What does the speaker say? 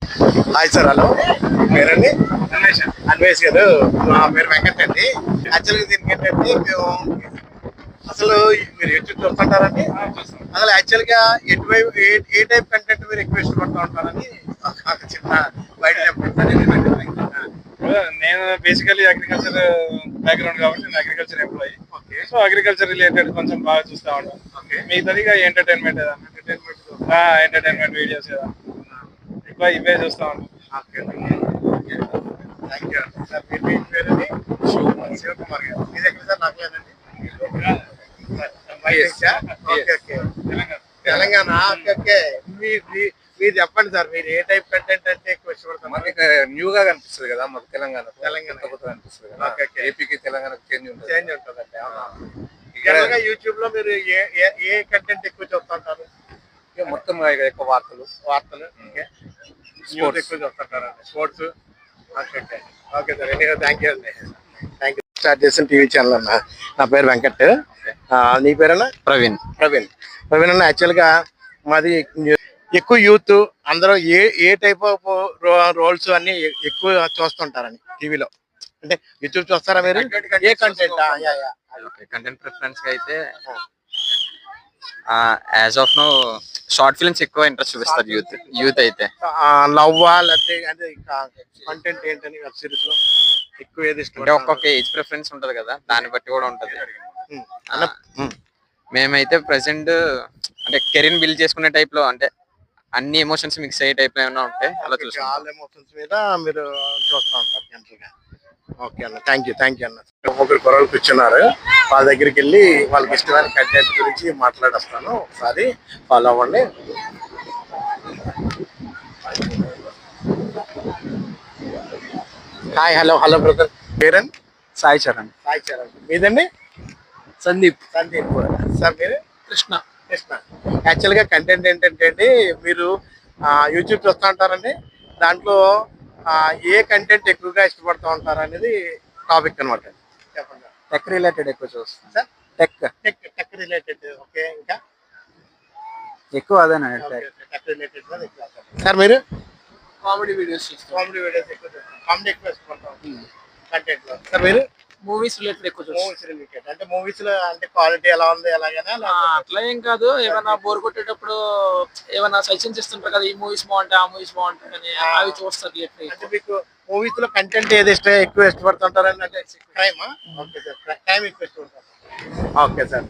Hi sir, hello. పేరండి? అన్వేష్ గారు. మా పేరు వెంకట్ అండి. యాక్చువల్గా దీనికి ఏంటంటే మేము అసలు మీరు యూట్యూబ్ చూస్తుంటారండి. అసలు యాక్చువల్గా ఎటువైపు ఏ టైప్ కంటెంట్ మీరు ఎక్కువ ఇష్టపడుతూ ఉంటారని ఒక చిన్న బయట చెప్పండి. నేను బేసికలీ అగ్రికల్చర్ బ్యాక్గ్రౌండ్ కాబట్టి నేను agriculture employee. So agriculture related కొంచెం బాగా చూస్తూ ఉంటాను. మిగతాదిగా ఎంటర్టైన్మెంట్ ఎంటర్టైన్మెంట్ వీడియోస్ ఎక్కువ ఇవే చూస్తూ ఉంటాను. శివకుమార్ గారు, ఇది ఎక్కడ సార్? నాకు లేదండి. తెలంగాణ. ఓకే. మీరు చెప్పండి సార్, మీరు ఏ టైప్ కంటెంట్ అంటే ఎక్కువ ఇష్టపడతారు? మనకి న్యూగా కనిపిస్తుంది కదా, మాకు తెలంగాణ కొత్త కనిపిస్తుంది కదా. ఓకే. ఏపీకి తెలంగాణకి చేంజ్ చేంజ్ ఉంటుందండి. జనరల్గా యూట్యూబ్ లో మీరు ఏ కంటెంట్ ఎక్కువ చూస్తుంటారు? మొత్తం ఎక్కువ వార్తలు న్యూస్ ఎక్కువ చూస్తుంటారు. Sports. Okay sir, thank you అండి. Thank you. స్టార్ట్ చేసిన టీవీ ఛానల్ అన్న. నా పేరు వెంకట్. నీ పేరన్నా? ప్రవీణ్. ప్రవీణ్ అన్న, యాక్చువల్గా మాది ఎక్కువ యూత్ అందరూ ఏ టైప్ ఆఫ్ రోల్స్ అన్ని ఎక్కువ చూస్తుంటారని టీవీలో. అంటే యూట్యూబ్ చూస్తారా మీరు? ఏ కంటెంట్? కంటెంట్ ప్రిఫరెన్స్ అయితే as of now short films ఎక్కువ ఇంట్రెస్ట్ చూపిస్తారు యూత్ అయితే. లవ్వా లేకపోతే అంటే కంటెంట్ ఏంటని వెబ్ సిరీస్ లో ఎక్కువ ఏది ఇష్టం? అంటే ఒక్కొక్క ఏజ్ ప్రిఫరెన్స్ ఉంటది కదా, దాన్ని బట్టి కూడా ఉంటది. మేమైతే ప్రెసెంట్ అంటే కెరీర్ బిల్డ్ చేసుకునే టైప్ లో, అంటే అన్ని ఎమోషన్స్ మిక్స్ అయ్యే టైప్ లో ఏమైనా ఉంటే అలా చూస్తాం. ఆల్ ఎమోషన్స్ మీద మీరు చూస్తూ ఉంటారు జనరల్ గా. ఓకే అన్న, థ్యాంక్ యూ అన్న. ముగ్గురు కుర్రలు కూర్చున్నారు. వాళ్ళ దగ్గరికి వెళ్ళి వాళ్ళకి ఇష్టమైన కంటెంట్ గురించి మాట్లాడేస్తాను. ఒకసారి ఫాలో అవ్వండి. Hi, hello brother. పేరండి? సాయి చరణ్. మీదండి? సందీప్. సార్ మీరు? కృష్ణ. యాక్చువల్గా కంటెంట్ ఏంటంటే అండి, మీరు యూట్యూబ్ చూస్తూ ఉంటారండి. దాంట్లో ఏ కంటెంట్ ఎక్కువగా ఇష్టపడుతూ ఉంటారు అనేది టాపిక్ అనమాట. చెప్పండి. టెక్ రిలేటెడ్ ఎక్కువ చూస్తాం సార్. Tech related. ఓకే. ఇంకా ఎక్కువ అదేనా? Tech related sir. మీరు? కామెడీ వీడియోస్ కామెడీ ఎక్కువ చూస్తాం. కామెడీ ఎక్కువ ఇష్టపడతాం కంటెంట్ లో. సార్ మీరు? మూవీస్ రిలేటెడ్ ఎక్కువ మూవీస్ రిలేటెడ్. అంటే మూవీస్ లో అంటే క్వాలిటీ ఎలా ఉంది ఎలాగైనా? అట్లా ఏం కాదు, ఏమైనా బోర్ కొట్టేటప్పుడు ఏమైనా సజెషన్స్ ఇస్తుంటారు కదా, ఈ మూవీస్ బాగుంటాయి, ఆ మూవీస్ బాగుంటాయి అని, అవి చూస్తారు. అంటే మీకు మూవీస్ లో కంటెంట్ ఏది ఎక్కువ ఇష్టపడుతుంటారు? అంటే క్రైమా? ఓకే సార్, క్రైమ్ ఎక్కువ ఇష్టపడతారు. Okay sir.